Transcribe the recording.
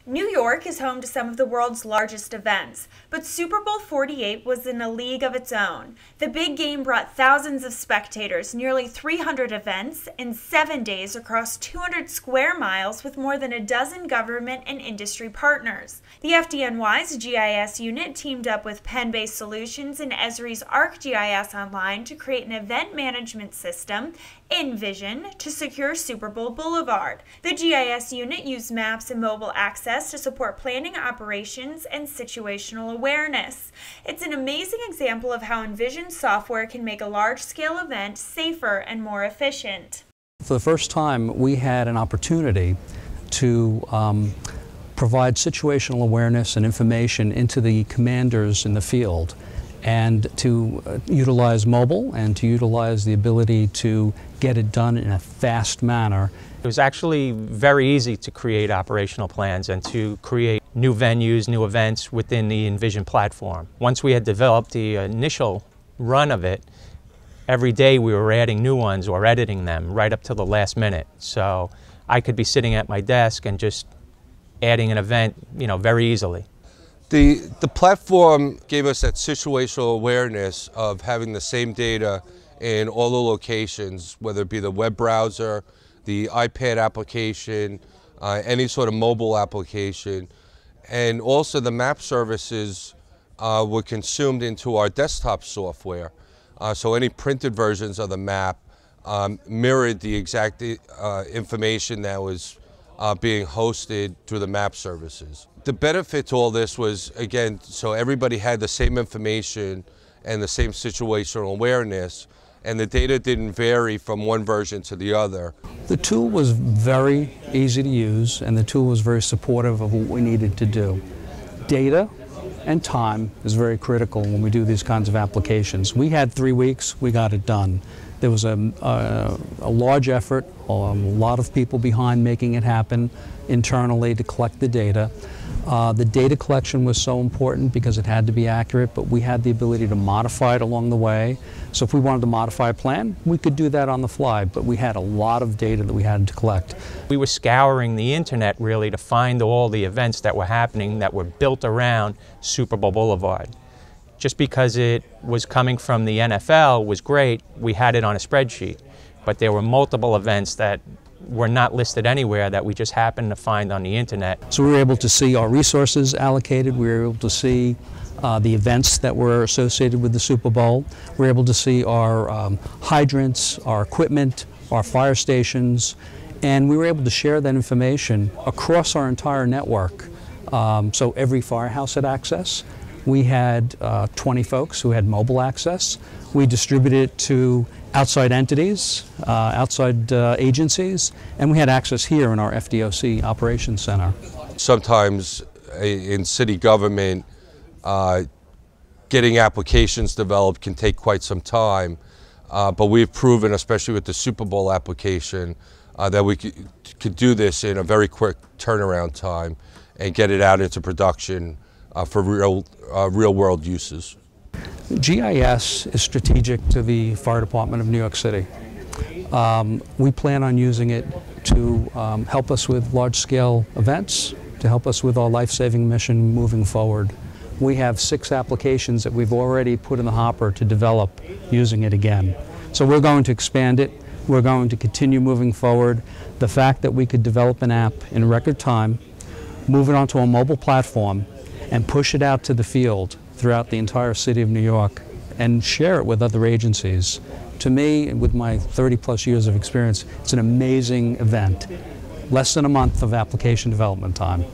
New York is home to some of the world's largest events, but Super Bowl 48 was in a league of its own. The big game brought thousands of spectators, nearly 300 events, in 7 days across 200 square miles with more than a dozen government and industry partners. The FDNY's GIS unit teamed up with Penn-based Solutions and Esri's ArcGIS Online to create an event management system, Envision, to secure Super Bowl Boulevard. The GIS unit used maps and mobile access to support planning, operations, and situational awareness. It's an amazing example of how Envision software can make a large-scale event safer and more efficient. For the first time, we had an opportunity to provide situational awareness and information into the commanders in the field, and to utilize mobile and to utilize the ability to get it done in a fast manner. It was actually very easy to create operational plans and to create new venues, new events within the Envision platform. Once we had developed the initial run of it, every day we were adding new ones or editing them right up to the last minute. So I could be sitting at my desk and just adding an event, very easily. The platform gave us that situational awareness of having the same data in all the locations, whether it be the web browser, the iPad application, any sort of mobile application. And also the map services were consumed into our desktop software. So any printed versions of the map mirrored the exact information that was being hosted through the map services. The benefit to all this was, again, so everybody had the same information and the same situational awareness, and the data didn't vary from one version to the other. The tool was very easy to use, and the tool was very supportive of what we needed to do. Data and time is very critical when we do these kinds of applications. We had 3 weeks, we got it done. There was a large effort, a lot of people behind making it happen internally to collect the data. The data collection was so important because it had to be accurate, but we had the ability to modify it along the way. So if we wanted to modify a plan, we could do that on the fly, but we had a lot of data that we had to collect. We were scouring the internet really to find all the events that were happening that were built around Super Bowl Boulevard. Just because it was coming from the NFL was great, we had it on a spreadsheet, but there were multiple events that were not listed anywhere that we just happened to find on the internet. So we were able to see our resources allocated, we were able to see the events that were associated with the Super Bowl, we were able to see our hydrants, our equipment, our fire stations, and we were able to share that information across our entire network. So every firehouse had access. We had 20 folks who had mobile access. We distributed it to outside entities, outside agencies, and we had access here in our FDOC Operations Center. Sometimes in city government, getting applications developed can take quite some time, but we've proven, especially with the Super Bowl application, that we could do this in a very quick turnaround time and get it out into production for real-world uses. GIS is strategic to the Fire Department of New York City. We plan on using it to help us with large-scale events, to help us with our life-saving mission moving forward. We have 6 applications that we've already put in the hopper to develop using it again. So we're going to expand it. We're going to continue moving forward. The fact that we could develop an app in record time, move it onto a mobile platform, and push it out to the field throughout the entire city of New York and share it with other agencies. To me, with my 30+ years of experience, it's an amazing event. Less than a month of application development time.